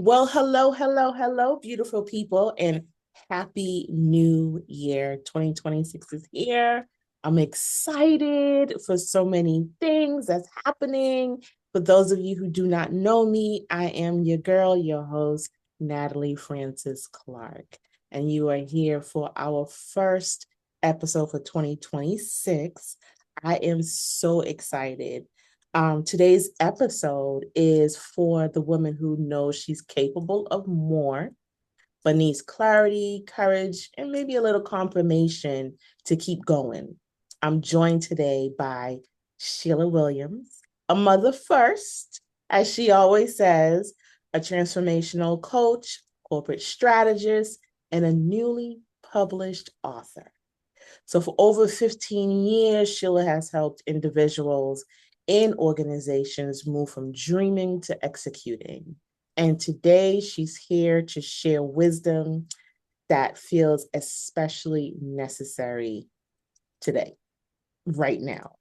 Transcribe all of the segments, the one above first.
Well, hello, hello, hello, beautiful people, and happy new year. 2026 is here. I'm excited for so many things that's happening. For those of you who do not know me, I am your girl, your host, Natalie Francis-Clarke, and you are here for our first episode for 2026. I am so excited. Today's episode is for the woman who knows she's capable of more, but needs clarity, courage, and maybe a little confirmation to keep going. I'm joined today by Sheila Williams, a mother first, as she always says, a transformational coach, corporate strategist, and a newly published author. So for over 15 years, Sheila has helped individuals and organizations move from dreaming to executing. And today she's here to share wisdom that feels especially necessary today, right now.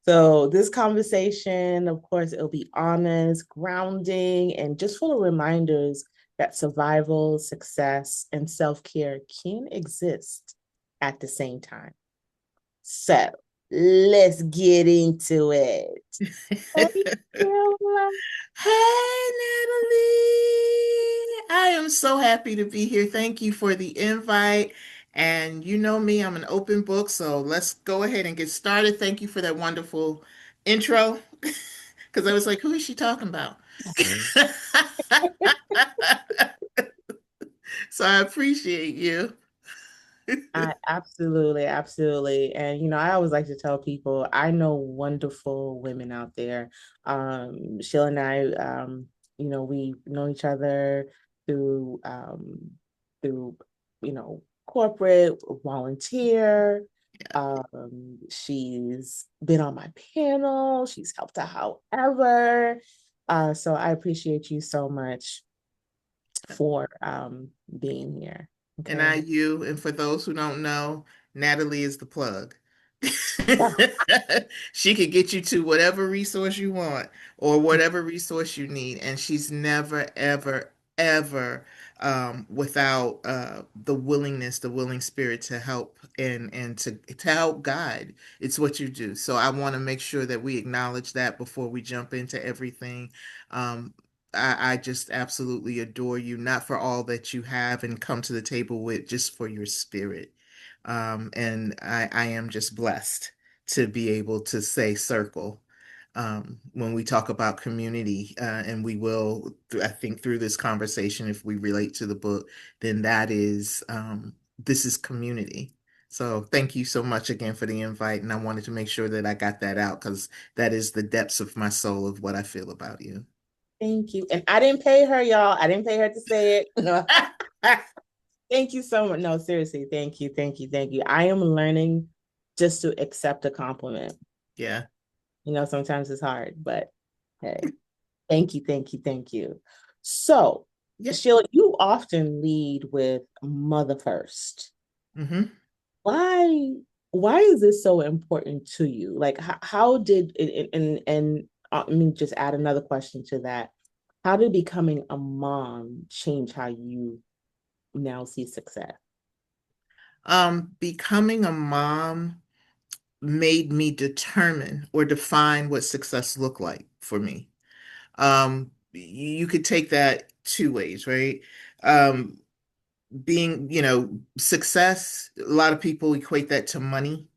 So this conversation, of course, it'll be honest, grounding, and just full of reminders that survival, success, and self-care can exist at the same time. So let's get into it. Hey, Sheila. Hey, Natalie. I am so happy to be here. Thank you for the invite. And you know me, I'm an open book, so let's go ahead and get started. Thank you for that wonderful intro. Because I was like, who is she talking about? So I appreciate you. I absolutely, absolutely. And I always like to tell people I know wonderful women out there. Sheila and I, we know each other through through, corporate volunteer. She's been on my panel, she's helped out however. So I appreciate you so much for being here. And Okay. I, you, and for those who don't know, Natalie is the plug. She could get you to whatever resource you want or whatever resource you need. And she's never, ever, ever without the willingness, the willing spirit to help and to help guide. It's what you do. So I want to make sure that we acknowledge that before we jump into everything. Um, I just absolutely adore you, not for all that you have and come to the table with, just for your spirit. And I am just blessed to be able to say circle when we talk about community, and we will, I think, through this conversation, if we relate to the book, then this is community. So thank you so much again for the invite, and I wanted to make sure that I got that out because that is the depths of my soul of what I feel about you. Thank you. And I didn't pay her, y'all. I didn't pay her to say it. No. Thank you so much. No, seriously. Thank you. Thank you. Thank you. I am learning just to accept a compliment. Yeah. Sometimes it's hard, but hey, thank you. Thank you. Thank you. So, Yeah. Sheila, you often lead with mother first. Hmm. Why why is this so important to you? Like how did it, and let me just add another question to that. How did becoming a mom change how you now see success? Becoming a mom made me determine or define what success looked like for me. You could take that two ways, right? Um, being, success, a lot of people equate that to money,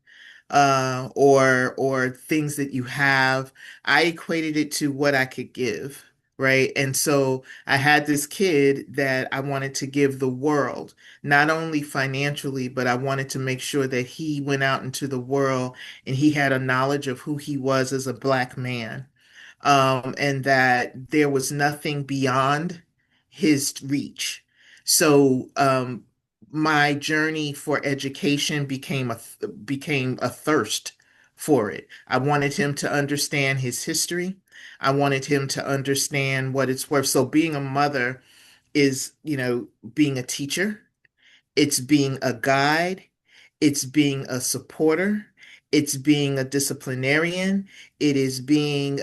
or things that you have. I equated it to what I could give, right? And so I had this kid that I wanted to give the world, not only financially, but I wanted to make sure that he went out into the world and he had a knowledge of who he was as a Black man, and that there was nothing beyond his reach. So, my journey for education became a thirst for it. I wanted him to understand his history. I wanted him to understand what it's worth. So, being a mother is, being a teacher. It's being a guide. It's being a supporter. It's being a disciplinarian. It is being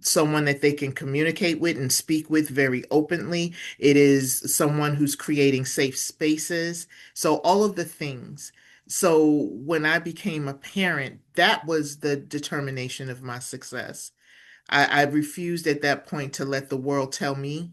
someone that they can communicate with and speak with very openly. It is someone who's creating safe spaces. So all of the things. So when I became a parent, that was the determination of my success. I refused at that point to let the world tell me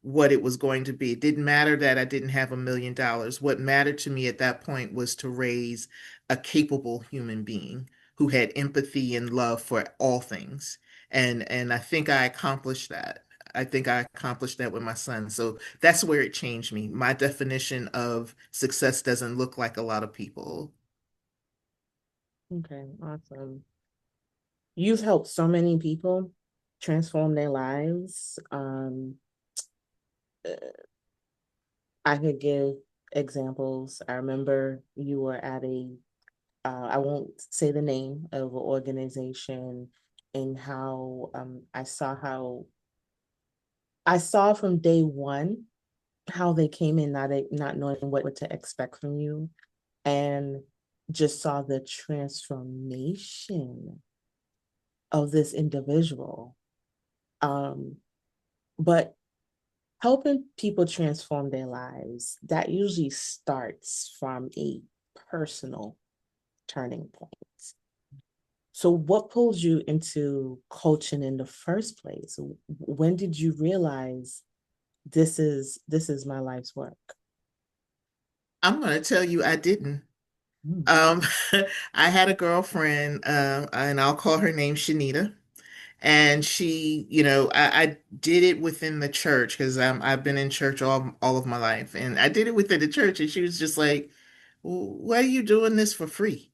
what it was going to be. It didn't matter that I didn't have $1 million. What mattered to me at that point was to raise a capable human being who had empathy and love for all things. And I think I accomplished that. I think I accomplished that with my son. So that's where it changed me. My definition of success doesn't look like a lot of people. Okay, awesome. You've helped so many people transform their lives. I could give examples. I remember you were at I won't say the name of an organization, and I saw from day one how they came in not knowing what to expect from you, and just saw the transformation of this individual. Um, but helping people transform their lives, that usually starts from a personal turning point. So what pulled you into coaching in the first place? When did you realize this is my life's work? I'm going to tell you, I didn't. Mm. Um, I had a girlfriend, and I'll call her name Shanita. And she, I did it within the church because I've been in church all of my life, and I did it within the church. And she was just like, well, "Why are you doing this for free?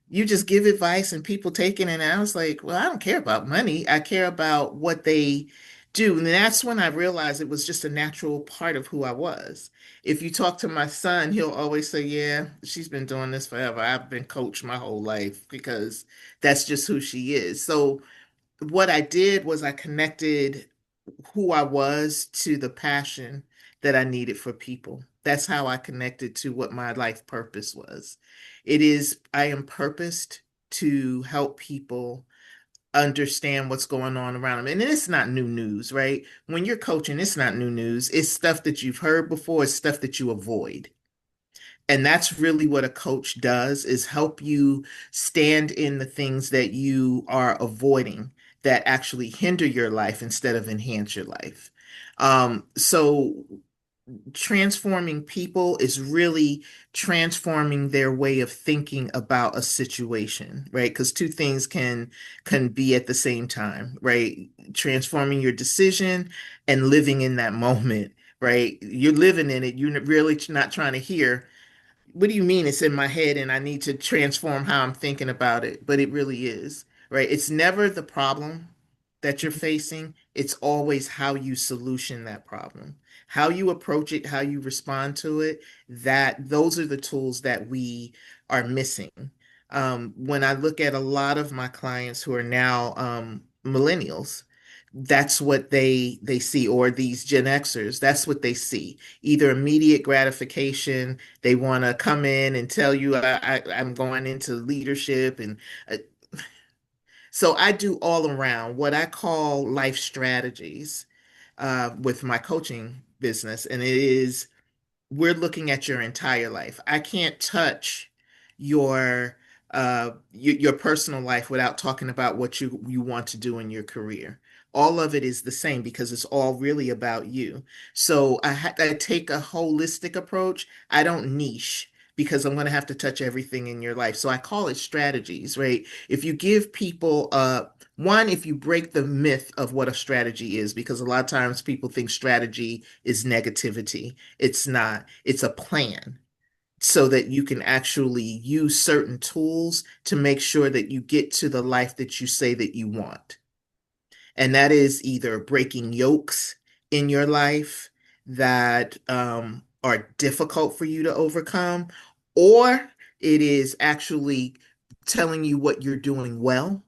You just give advice and people take it." And I was like, "Well, I don't care about money. I care about what they do." And that's when I realized it was just a natural part of who I was. If you talk to my son, he'll always say, "Yeah, she's been doing this forever. I've been coached my whole life," because that's just who she is. So what I did was I connected who I was to the passion that I needed for people. That's how I connected to what my life purpose was. I am purposed to help people understand what's going on around them. And it's not new news, right? When you're coaching, it's not new news. It's stuff that you've heard before, it's stuff that you avoid. And that's really what a coach does, is help you stand in the things that you are avoiding that actually hinder your life instead of enhance your life. So transforming people is really transforming their way of thinking about a situation, right? Because two things can be at the same time, right? Transforming your decision and living in that moment, right? You're living in it. You're really not trying to hear, what do you mean it's in my head and I need to transform how I'm thinking about it? But it really is, right? It's never the problem that you're facing. It's always how you solution that problem, how you approach it, how you respond to it. That those are the tools that we are missing. When I look at a lot of my clients who are now millennials, that's what they see, or these Gen Xers, that's what they see. Either immediate gratification, they want to come in and tell you I'm going into leadership, and uh, so I do all around what I call life strategies with my coaching business, and it is, we're looking at your entire life. I can't touch your personal life without talking about what you want to do in your career. All of it is the same because it's all really about you. So I take a holistic approach. I don't niche because I'm going to have to touch everything in your life. So I call it strategies, right? If you give people one, if you break the myth of what a strategy is, because a lot of times people think strategy is negativity. It's not. It's a plan so that you can actually use certain tools to make sure that you get to the life that you say that you want. And that is either breaking yokes in your life that are difficult for you to overcome, or it is actually telling you what you're doing well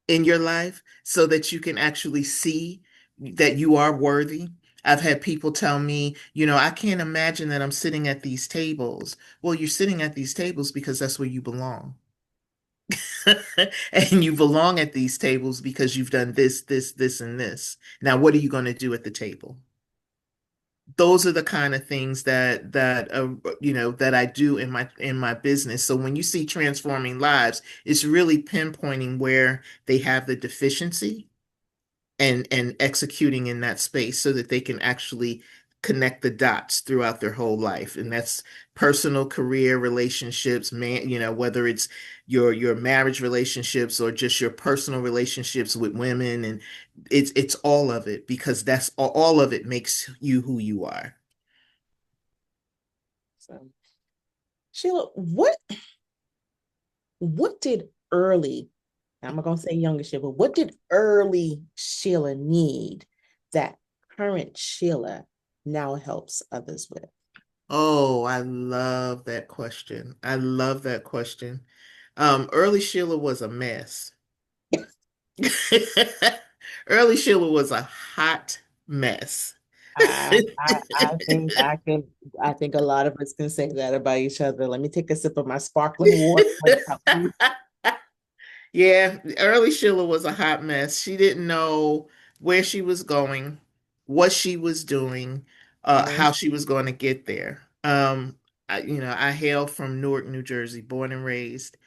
in your life so that you can actually see that you are worthy. I've had people tell me, I can't imagine that I'm sitting at these tables. Well, you're sitting at these tables because that's where you belong. And you belong at these tables because you've done this, this, this, and this. Now, what are you going to do at the table? Those are the kind of things that I do in my business. So when you see transforming lives, it's really pinpointing where they have the deficiency and executing in that space so that they can actually connect the dots throughout their whole life. And that's personal, career, relationships, man, whether it's your marriage relationships or just your personal relationships with women, and it's all of it, because that's all of it makes you who you are. So, Sheila, what did early, I'm not gonna say younger Sheila, but what did early Sheila need that current Sheila now helps others with? Oh, I love that question. I love that question. Early Sheila was a mess. Early Sheila was a hot mess. I think a lot of us can say that about each other. Let me take a sip of my sparkling water without you. Yeah, early Sheila was a hot mess. She didn't know where she was going, what she was doing, Mm, how she was going to get there. I hail from Newark, New Jersey, born and raised,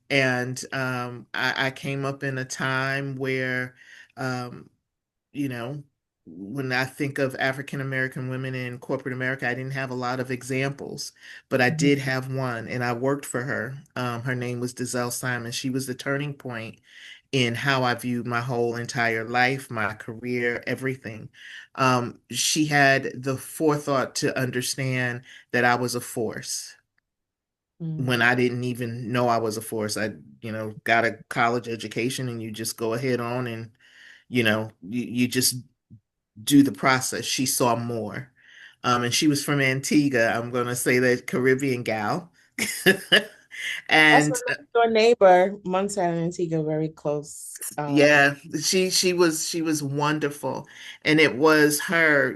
and I came up in a time where um, you know, when I think of African American women in corporate America, I didn't have a lot of examples, but I mhm, did have one, and I worked for her. Her name was Dizelle Simon. She was the turning point in how I viewed my whole entire life, my career, everything. She had the forethought to understand that I was a force when mm, I didn't even know I was a force. I, got a college education, and you just go ahead on and you just do the process. She saw more. And she was from Antigua. I'm going to say that Caribbean gal. That's And my next door neighbor, Montana and Antigua, very close. yeah, she was wonderful. And it was her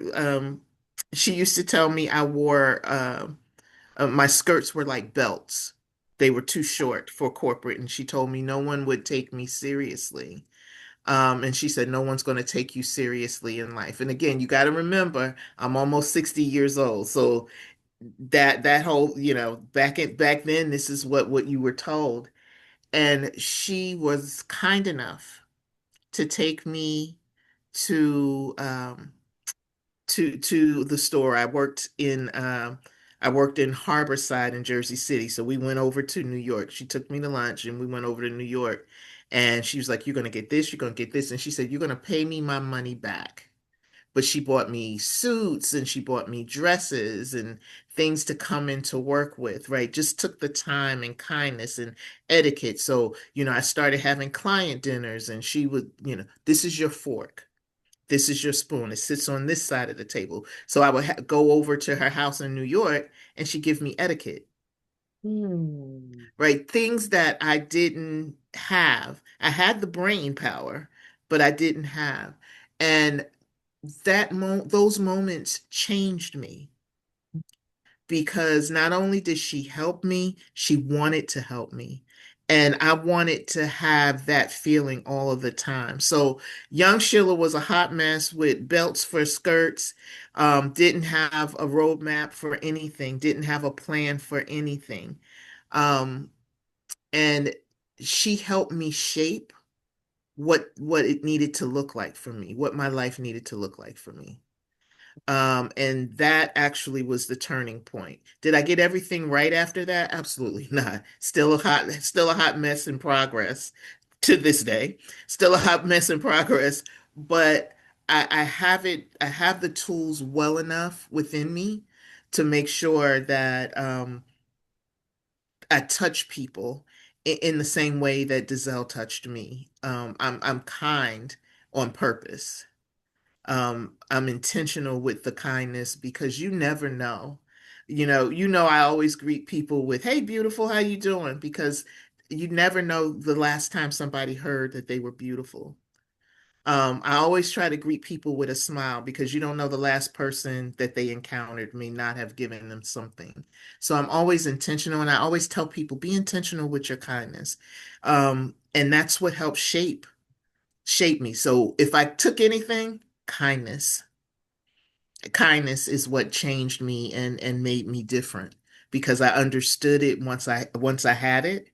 she used to tell me I wore my skirts were like belts. They were too short for corporate, and she told me no one would take me seriously. And she said, no one's going to take you seriously in life. And again, you got to remember, I'm almost 60 years old. So that whole, back then, this is what you were told. And she was kind enough to take me to to the store. I worked in Harborside in Jersey City. So we went over to New York. She took me to lunch, and we went over to New York. And she was like, "You're gonna get this, you're gonna get this." And she said, "You're gonna pay me my money back." But she bought me suits, and she bought me dresses and things to come into work with, right? Just took the time and kindness and etiquette. So, I started having client dinners, and she would, this is your fork. This is your spoon. It sits on this side of the table. So I would go over to her house in New York, and she'd give me etiquette, Hmm. right? Things that I didn't have. I had the brain power, but I didn't have. And those moments changed me, because not only did she help me, she wanted to help me. And I wanted to have that feeling all of the time. So young Sheila was a hot mess with belts for skirts, didn't have a roadmap for anything, didn't have a plan for anything. Um, and she helped me shape what it needed to look like for me, what my life needed to look like for me. And that actually was the turning point. Did I get everything right after that? Absolutely not. Still a hot mess in progress to this day. Still a hot mess in progress, but I have the tools well enough within me to make sure that I touch people in the same way that Dizelle touched me. I'm kind on purpose. I'm intentional with the kindness, because you never know. I always greet people with, "Hey, beautiful, how you doing?" Because you never know the last time somebody heard that they were beautiful. I always try to greet people with a smile because you don't know the last person that they encountered may not have given them something. So I'm always intentional, and I always tell people be intentional with your kindness. And that's what helps shape me. So if I took anything, kindness. Kindness is what changed me and made me different because I understood it once I had it,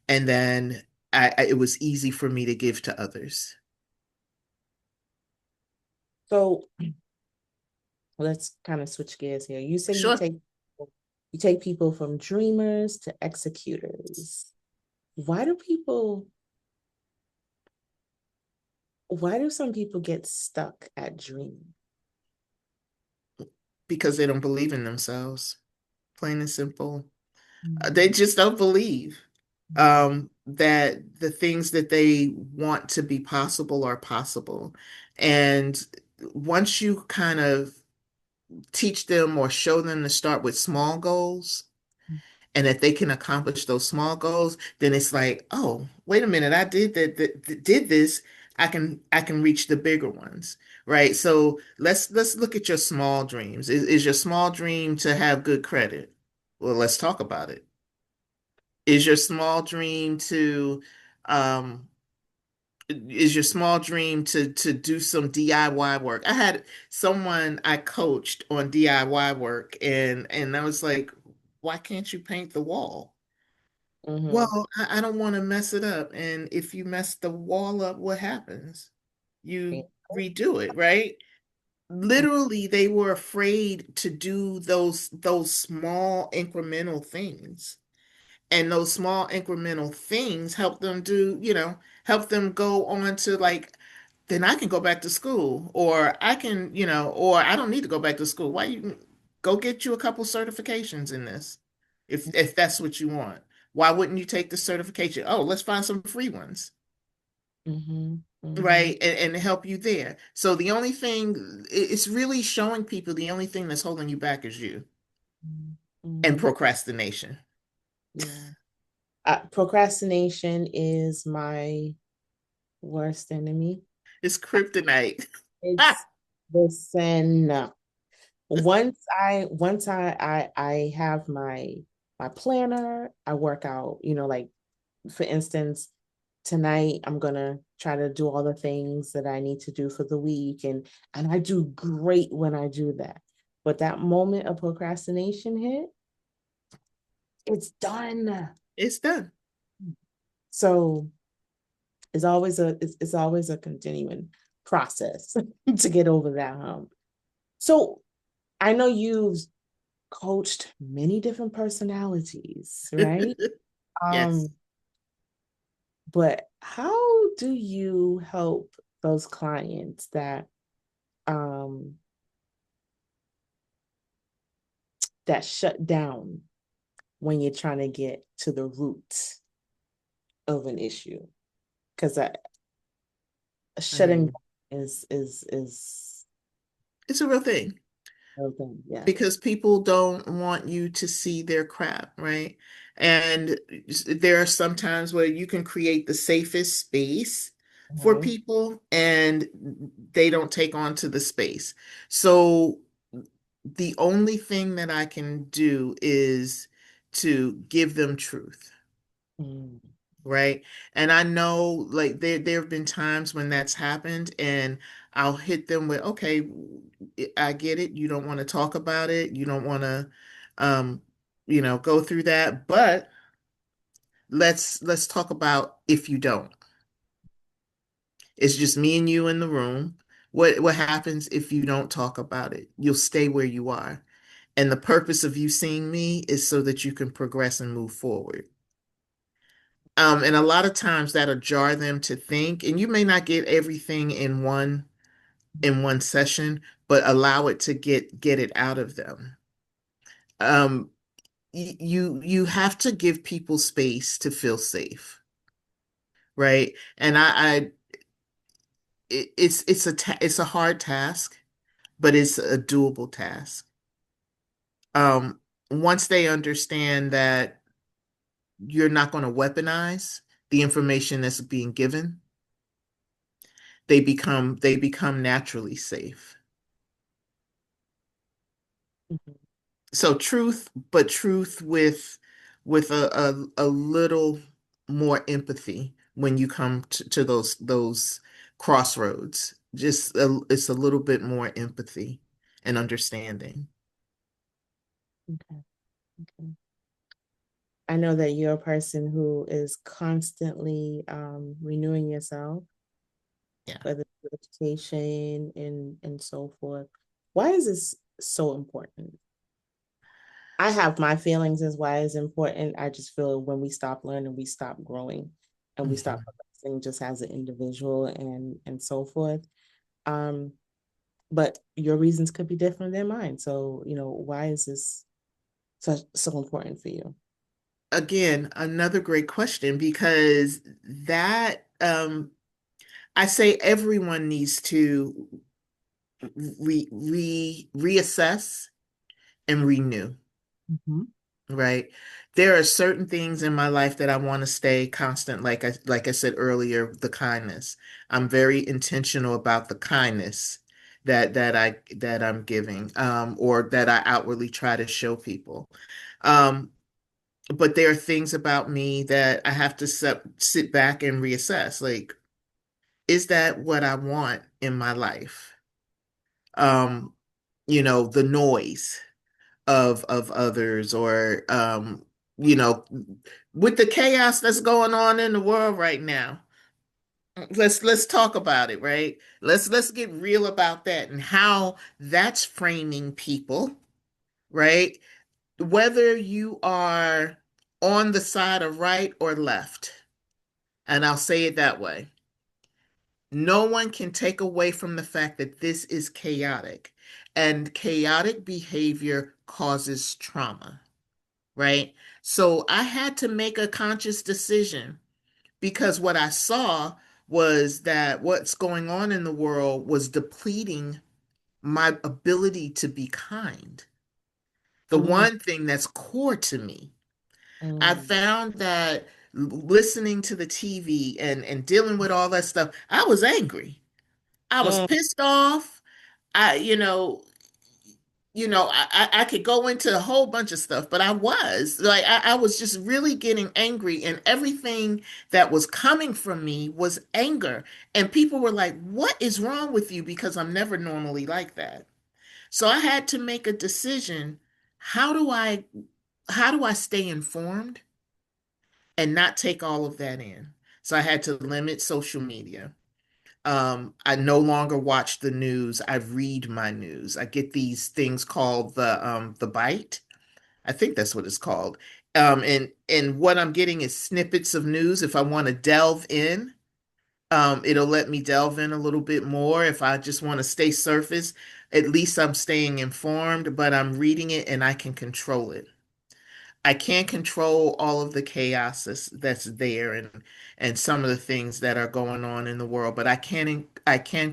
and then it was easy for me to give to others. So let's kind of switch gears here. You say Sure. you take people from dreamers to executors. Why do people why do some people get stuck at dreaming? Because they don't believe in themselves, plain and simple. They Mm-hmm. just don't believe that the things that they want to be possible are possible. And once you kind of teach them or show them to start with small goals, and that they can accomplish those small goals, then it's like, oh, wait a minute, I did this. I can reach the bigger ones, right? So let's look at your small dreams. Is your small dream to have good credit? Well, let's talk about it. Is your small dream to um is your small dream to do some DIY work? I had someone I coached on DIY work, and I was like, why can't you paint the wall? Mm-hmm. Well, I don't want to mess it up. And if you mess the wall up, what happens? You redo it, right? Literally, they were afraid to do those small incremental things. And those small incremental things help them help them go on to like, then I can go back to school, or I can, or I don't need to go back to school. Why you go get you a couple certifications in this, if that's what you want. Why wouldn't you take the certification? Oh, let's find some free ones, Mm-hmm. Mm-hmm. right? And help you there. So the only thing it's really showing people the only thing that's holding you back is you and Mm-hmm. procrastination. Yeah. Procrastination is my worst enemy. It's kryptonite. It's listen. Once I have my planner, I work out, like for instance, tonight I'm gonna try to do all the things that I need to do for the week, and I do great when I do that. But that moment of procrastination hit, it's done. It's done. So it's always a continuing process to get over that hump. So I know you've coached many different personalities, right? Yes. Um, but how do you help those clients um that shut down when you're trying to get to the root of an issue? Because shutting Um, down is it's a real thing okay, yeah. because people don't want you to see their crap, right? And there are some times where you can create the safest space for Mhm. people and they don't take on to the space. So the only thing that I can do is to give them truth. Mm. Right. And I know like there have been times when that's happened and I'll hit them with, okay, I get it. You don't want to talk about it. You don't want to um, go through that. But let's talk about if you don't. It's just me and you in the room. What happens if you don't talk about it? You'll stay where you are. And the purpose of you seeing me is so that you can progress and move forward. And a lot of times that'll jar them to think, and you may not get everything in one session, but allow it to get it out of them. Um, you have to give people space to feel safe, right? And it's a hard task, but it's a doable task. Um, Once they understand that you're not going to weaponize the information that's being given, they become naturally safe. Mhm. So truth, but truth with a little more empathy when you come to those crossroads. It's a little bit more empathy and understanding. Okay. Okay. I know that you're a person who is constantly renewing yourself, Yeah. whether it's education and so forth. Why is this so important? I have my feelings as why it's important. I just feel when we stop learning, we stop growing and we stop Mhm. progressing just as an individual and so forth. Um, but your reasons could be different than mine. So, why is this so important for you? Again, another great question because that I say everyone needs to reassess and renew, Mhm. right? There are certain things in my life that I want to stay constant, like I said earlier, the kindness. I'm very intentional about the kindness that I'm giving, or that I outwardly try to show people. Um, but there are things about me that I have to sit back and reassess. Like, is that what I want in my life? Um, the noise of others, or you know, with the chaos that's going on in the world right now. Let's talk about it, right? Let's get real about that and how that's framing people, right? Whether you are on the side of right or left, and I'll say it that way. No one can take away from the fact that this is chaotic, and chaotic behavior causes trauma, right? So I had to make a conscious decision because what I saw was that what's going on in the world was depleting my ability to be kind. The Mm, one thing that's core to me. I mm, found that listening to the TV and dealing with all that stuff, I was angry. I was mm, pissed off. I, I could go into a whole bunch of stuff, but I was just really getting angry, and everything that was coming from me was anger. And people were like, "What is wrong with you?" Because I'm never normally like that. So I had to make a decision. How do I, how do I stay informed and not take all of that in? So I had to limit social media. I no longer watch the news. I read my news. I get these things called the Bite. I think that's what it's called. And what I'm getting is snippets of news. If I want to delve in, it'll let me delve in a little bit more. If I just want to stay surface, at least I'm staying informed, but I'm reading it and I can control it. I can't control all of the chaos that's there, and some of the things that are going on in the world, but I can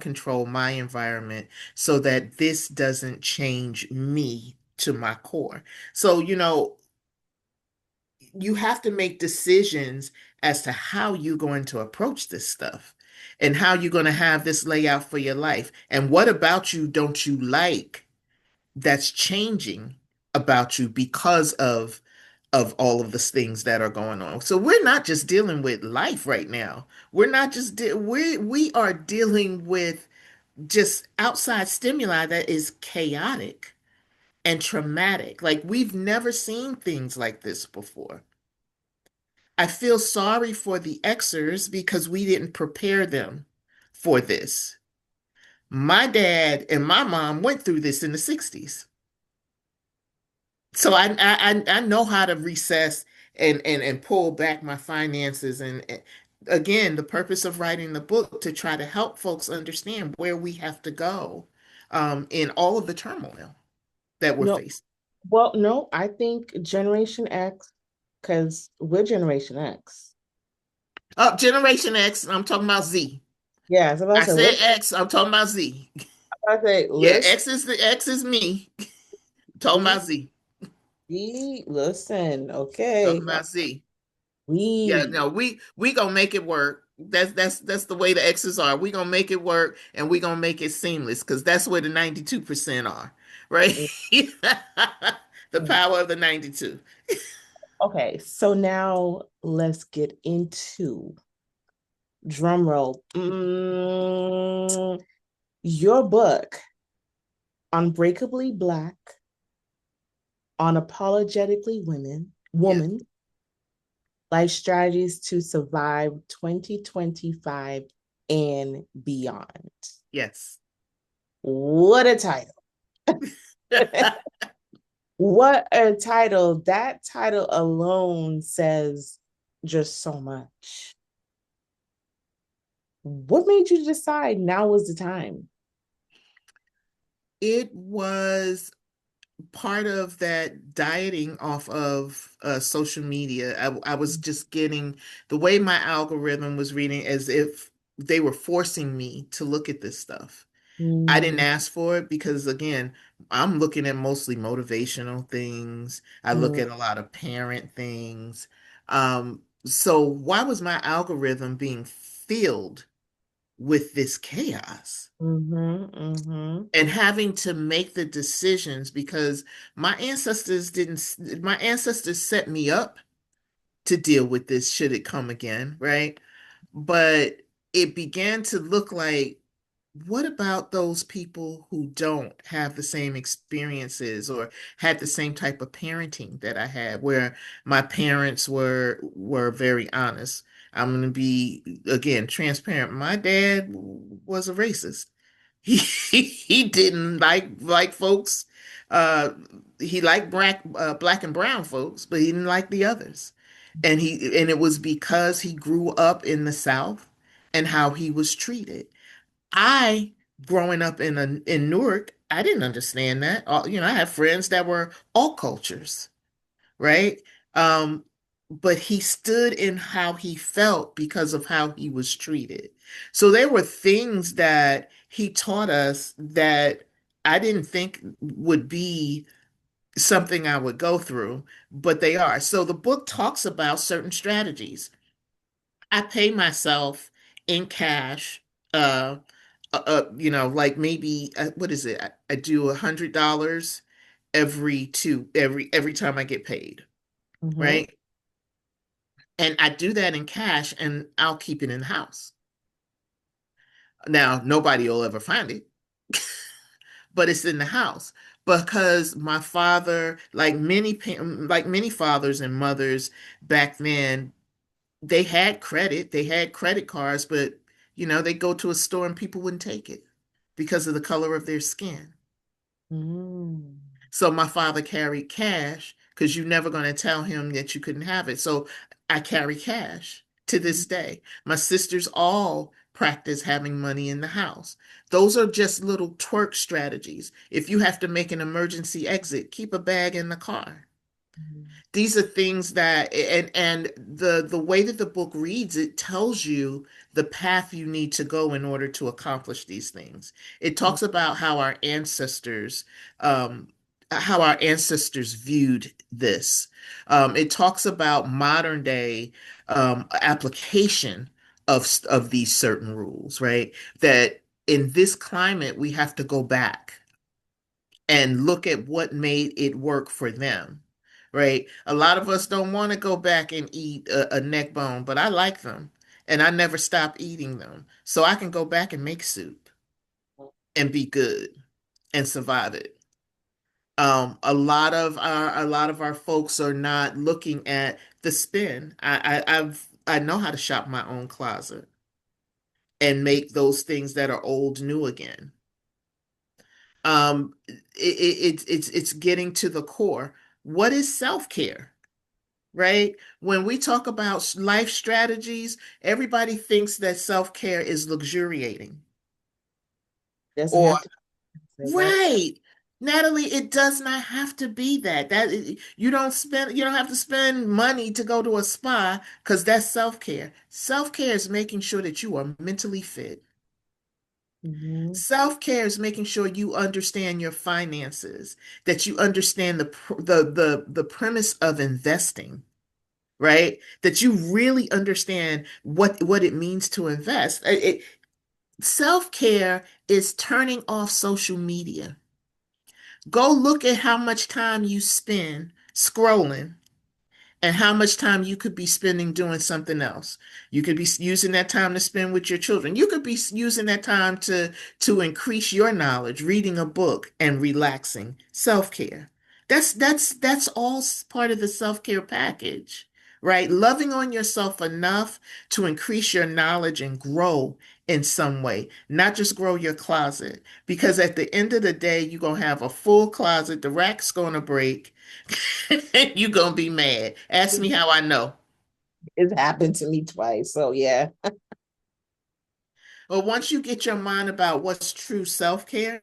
control my environment so that this doesn't change me to my core. So, you have to make decisions as to how you're going to approach this stuff and how you're going to have this layout for your life. And what about you don't you like that's changing about you because of all of the things that are going on. So we're not just dealing with life right now. We're not just we are dealing with just outside stimuli that is chaotic and traumatic. Like we've never seen things like this before. I feel sorry for the Xers because we didn't prepare them for this. My dad and my mom went through this in the 60s. So I know how to recess and pull back my finances, and again, the purpose of writing the book to try to help folks understand where we have to go in all of the turmoil that we're no, facing. well, no, I think Generation X, because we're Generation X. Generation X, I'm talking about Z. Yeah, so I I said, said X, I'm talking about Z. Yeah, listen, X is me. Talking we, about Z. listen, okay, Talking about Z. Yeah, we, no, we gonna make it work. That's the way the X's are. We're gonna make it work and we're gonna make it seamless because that's where the 92% are, right? The Mhm. power of the 92. Okay, so now let's get into drum roll. Your book, Unbreakably Black, Unapologetically Yes, Woman, Life Strategies to Survive 2025 and Beyond. yes. What a title. What a title. That title alone says just so much. What made you decide now was the time? It was part of that dieting off of social media. I was just getting the way my algorithm was reading as if they were forcing me to look at this stuff. I didn't Mm, ask for it because, again, I'm looking at mostly motivational things. I look mm, at a lot of parent things. So why was my algorithm being filled with this chaos? mm-hmm. And having to make the decisions because my ancestors set me up to deal with this should it come again, right? But it began to look like, what about those people who don't have the same experiences or had the same type of parenting that I had, where my parents were very honest. I'm going to be, again, transparent. My dad was a racist. He didn't like folks. Uh, he liked black and brown folks, but he didn't like the others. And it was because he grew up in the South and how he was treated. I, growing up in Newark, I didn't understand that. I have friends that were all cultures, right? Um, but he stood in how he felt because of how he was treated. So there were things that he taught us that I didn't think would be something I would go through, but they are. So the book talks about certain strategies. I pay myself in cash, uh, like maybe what is it? I do $100 every time I get paid, Mm-hmm. right? And I do that in cash and I'll keep it in the house. Now, nobody will ever find it, but it's in the house because my father, like many fathers and mothers back then, they had credit cards, but they go to a store and people wouldn't take it because of the color of their skin. Mm, So my father carried cash because you're never going to tell him that you couldn't have it. So I carry cash to this day. My sisters all practice having money in the house. Those are just little twerk strategies. If you have to make an emergency exit, keep a bag in the car. These are things that and the way that the book reads, it tells you the path you need to go in order to accomplish these things. It talks about um how our ancestors viewed this. It talks about modern day application of these certain rules, right? That in this climate we have to go back and look at what made it work for them, right? A lot of us don't want to go back and eat a neck bone, but I like them and I never stop eating them. So I can go back and make soup and be good and survive it. A lot of our folks are not looking at the spin. I know how to shop my own closet and make those things that are old new again. It's getting to the core. What is self-care, right? When we talk about life strategies, everybody thinks that self-care is luxuriating. doesn't Or have to say, right? right, Natalie, it does not have to be that. You don't have to spend money to go to a spa because that's self-care. Self-care is making sure that you are mentally fit. Mm-hmm. Self-care is making sure you understand your finances, that you understand the premise of investing, right? That you really understand what it means to invest. Self-care is turning off social media. Go look at how much time you spend scrolling and how much time you could be spending doing something else. You could be using that time to spend with your children. You could be using that time to increase your knowledge, reading a book and relaxing. Self-care. That's all part of the self-care package, right? Loving on yourself enough to increase your knowledge and grow in some way, not just grow your closet. Because at the end of the day, you're gonna have a full closet, the rack's gonna break, you're gonna be mad. Ask me how I know. It's happened to me twice. So yeah. But once you get your mind about what's true self-care,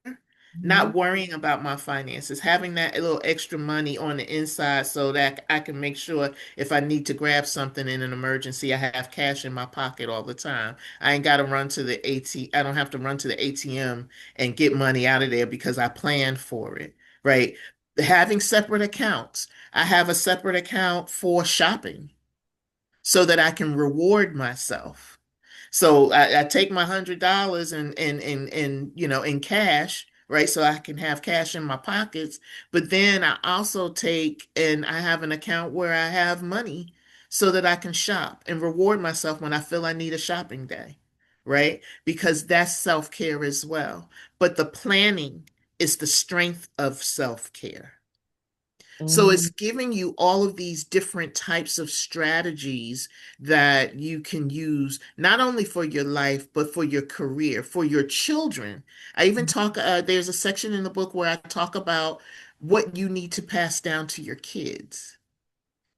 Mhm. not worrying about my finances, having that little extra money on the inside so that I can make sure if I need to grab something in an emergency, I have cash in my pocket all the time. I ain't got to run to the I don't have to run to the ATM and get money out of there because I planned for it, right? Having separate accounts. I have a separate account for shopping so that I can reward myself. So I take my $100 and in cash, right? So I can have cash in my pockets. But then I also take and I have an account where I have money so that I can shop and reward myself when I feel I need a shopping day, right? Because that's self-care as well. But the planning is the strength of self-care. So it's Mhm. giving you all of these different types of strategies that you can use not only for your life, but for your career, for your children. I even talk, there's a section in the book where I talk about what you need to pass down to your kids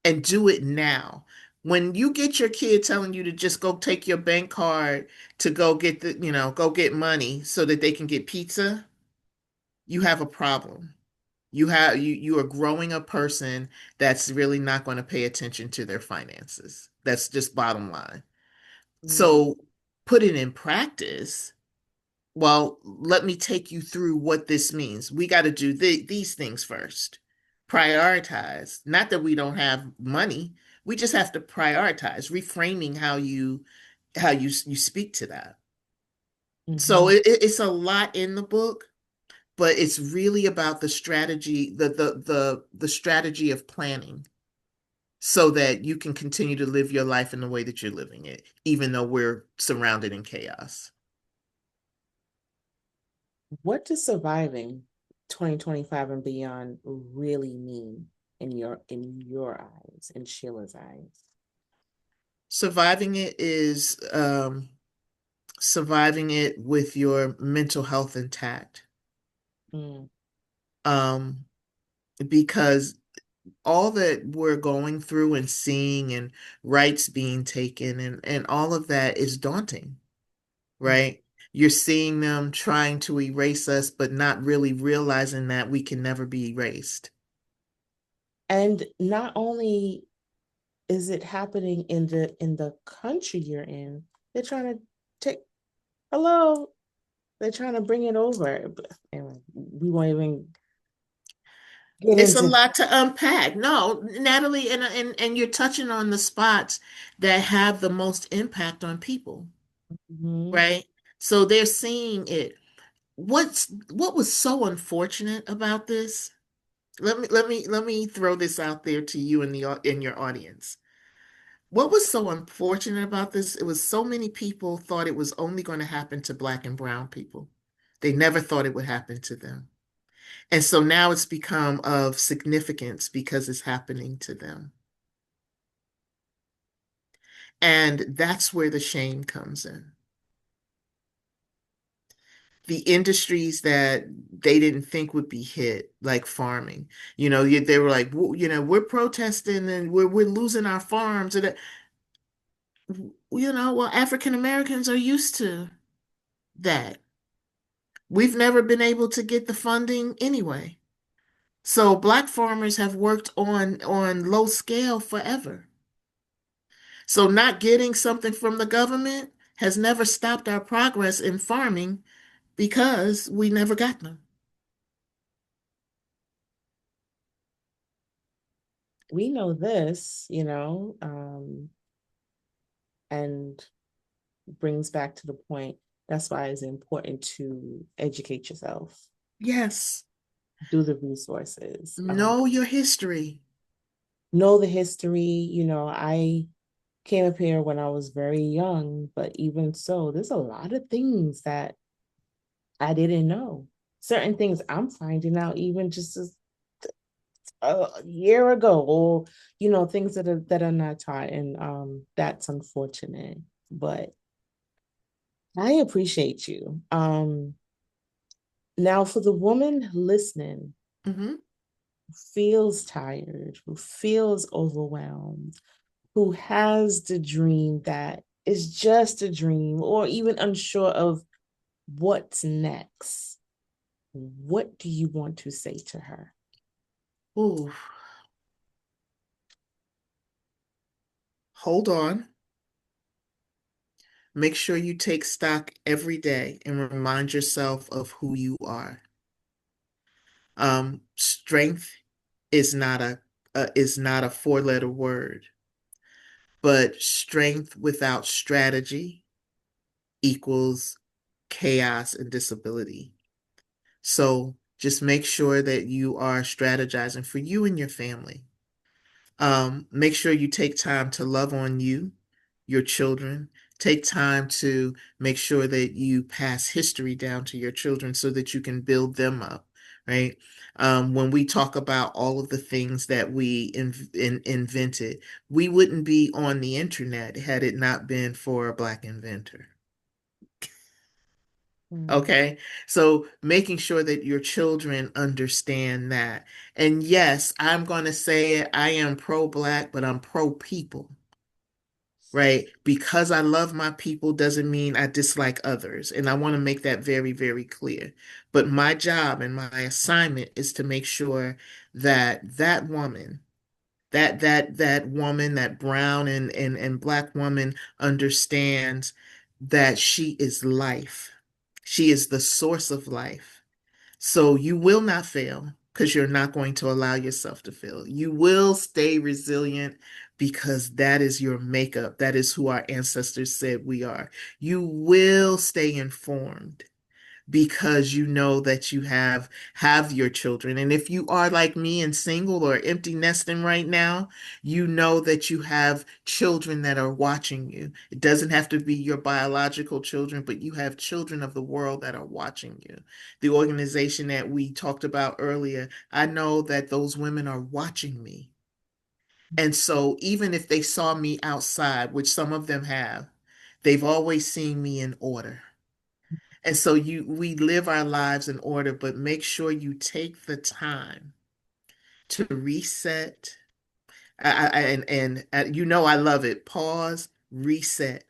and do it now. When you get your kid telling you to just go take your bank card to go get go get money so that they can get pizza, you have a problem. You are growing a person that's really not going to pay attention to their finances. That's just bottom line. Mhm. So put it in practice. Well, let me take you through what this means. We got to do these things first. Prioritize. Not that we don't have money. We just have to prioritize, reframing how you speak to that. So Mhm. it's a lot in the book, but it's really about the strategy, the strategy of planning so that you can continue to live your life in the way that you're living it, even though we're surrounded in chaos. What does surviving 2025 and beyond really mean in your eyes, in Sheila's eyes? Surviving it is surviving it with your mental health intact. Mm. Um, because all that we're going through and seeing and rights being taken and all of that is daunting, Mm. right? You're seeing them trying to erase us, but not really realizing that we can never be erased. And not only is it happening in the country you're in, they're trying to take hello, they're trying to bring it over. But anyway, we won't even get It's a into. lot to unpack. No, Natalie, and you're touching on the spots that have the most impact on people, Mhm. right? So they're seeing it. What was so unfortunate about this? Let me throw this out there to you in your audience. What was so unfortunate about this? It was so many people thought it was only going to happen to Black and brown people. They never thought it would happen to them. And so now it's become of significance because it's happening to them. And that's where the shame comes in. The industries that they didn't think would be hit, like farming, they were like, we're protesting and we're losing our farms. And, well, African Americans are used to that. We've never been able to get the funding anyway. So Black farmers have worked on low scale forever. So not getting something from the government has never stopped our progress in farming because we never got them. we know this, and brings back to the point. That's why it's important to educate yourself, Yes. do the resources, Know your history. know the history. I came up here when I was very young, but even so, there's a lot of things that I didn't know. Certain things I'm finding out even just a year ago, or things that are not taught, and that's unfortunate. But I appreciate you. Now, for the woman listening, Hmm. who feels tired, who feels overwhelmed, who has the dream that is just a dream, or even unsure of what's next, what do you want to say to her? Ooh, hold on. Make sure you take stock every day and remind yourself of who you are. Strength is not a four-letter word, but strength without strategy equals chaos and disability. So just make sure that you are strategizing for you and your family. Make sure you take time to love on you, your children. Take time to make sure that you pass history down to your children so that you can build them up, right? When we talk about all of the things that we invented, we wouldn't be on the internet had it not been for a Black inventor. Hmm. Okay. So making sure that your children understand that. And yes, I'm going to say it. I am pro-Black, but I'm pro-people, right? Because I love my people doesn't mean I dislike others. And I want to make that very, very clear. But my job and my assignment is to make sure that that woman, that woman, that brown and Black woman understands that she is life. She is the source of life. So you will not fail because you're not going to allow yourself to fail. You will stay resilient because that is your makeup. That is who our ancestors said we are. You will stay informed because you know that you have your children. And if you are like me and single or empty nesting right now, you know that you have children that are watching you. It doesn't have to be your biological children, but you have children of the world that are watching you. The organization that we talked about earlier, I know that those women are watching me. And so even if they saw me outside, which some of them have, they've always seen me in order. And so we live our lives in order, but make sure you take the time to reset. I love it. Pause, reset.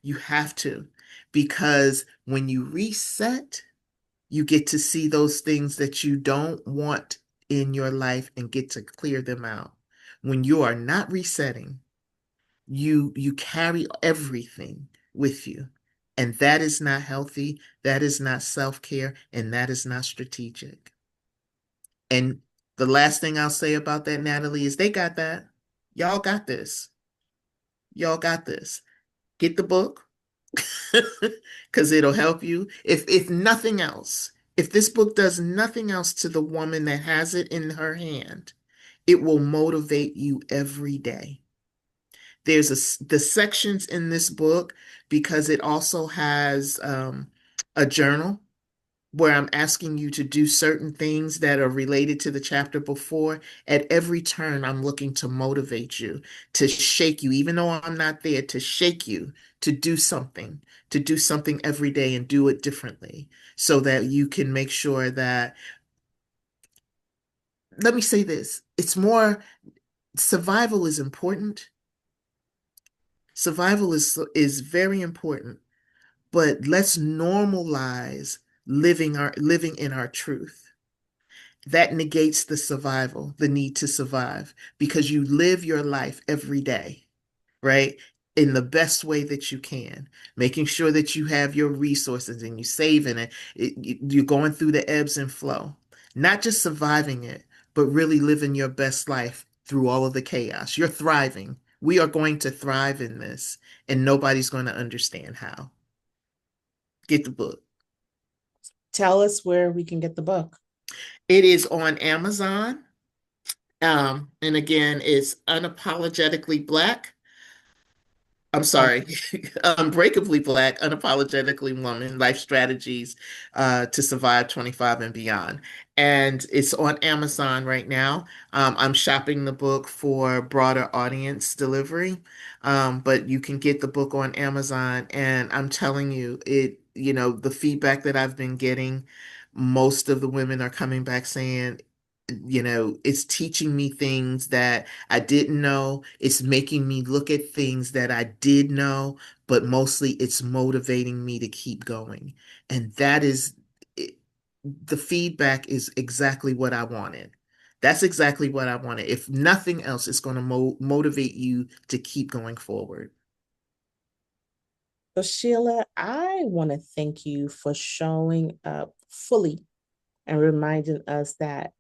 You have to, because when you reset, you get to see those things that you don't want in your life and get to clear them out. When you are not resetting, you carry everything with you, and that is not healthy, that is not self-care, and that is not strategic. And the last thing I'll say about that, Natalie, is they got that. Y'all got this. Y'all got this. Get the book because it'll help you. If nothing else, if this book does nothing else to the woman that has it in her hand, it will motivate you every day. The sections in this book, because it also has a journal where I'm asking you to do certain things that are related to the chapter before. At every turn, I'm looking to motivate you, to shake you, even though I'm not there, to shake you to do something every day and do it differently so that you can make sure that, let me say this, it's more, survival is important. Survival is very important, but let's normalize living in our truth. That negates the survival, the need to survive, because you live your life every day, right? In the best way that you can, making sure that you have your resources and you saving it. You're going through the ebbs and flow, not just surviving it, but really living your best life. through all of the chaos. You're thriving. We are going to thrive in this, and nobody's going to understand how. Get the book. Tell us where we can get the book. It is on Amazon. And again, it's Unapologetically Black. I'm Um, sorry, Unbreakably Black, Unapologetically Woman, Life Strategies to Survive 25 and Beyond. And it's on Amazon right now. I'm shopping the book for broader audience delivery, but you can get the book on Amazon. And I'm telling you, the feedback that I've been getting, most of the women are coming back saying, it's teaching me things that I didn't know. It's making me look at things that I did know, but mostly it's motivating me to keep going. And that is it, the feedback is exactly what I wanted. That's exactly what I wanted. If nothing else, it's going to motivate you to keep going forward. so, Sheila, I want to thank you for showing up fully and reminding us that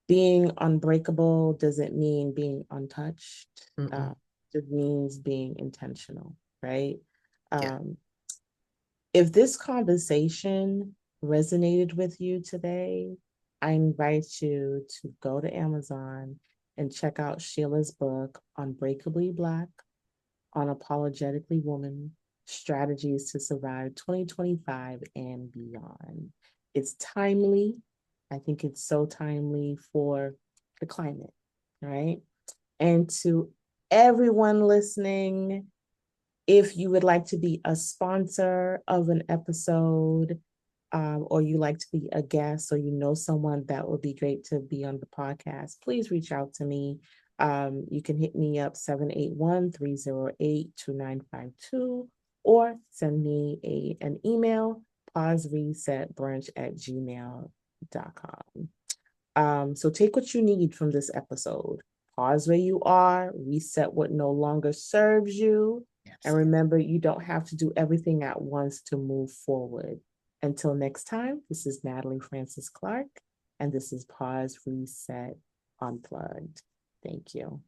being unbreakable doesn't mean being untouched. Mm-mm. It means being intentional, right? Yeah. Um, if this conversation resonated with you today, I invite you to go to Amazon and check out Sheila's book, Unbreakably Black, Unapologetically Woman, Strategies to Survive 2025 and Beyond. It's timely. I think it's so timely for the climate, right? And to everyone listening, if you would like to be a sponsor of an episode, or you like to be a guest, or you know someone that would be great to be on the podcast, please reach out to me. You can hit me up 781-308-2952 or send me an email, pauseresetbrunch@gmail.com. So take what you need from this episode. Pause where you are, reset what no longer serves you, and Yes. remember you don't have to do everything at once to move forward. Until next time, this is Natalie Francis-Clarke, and this is Pause Reset Unplugged. Thank you.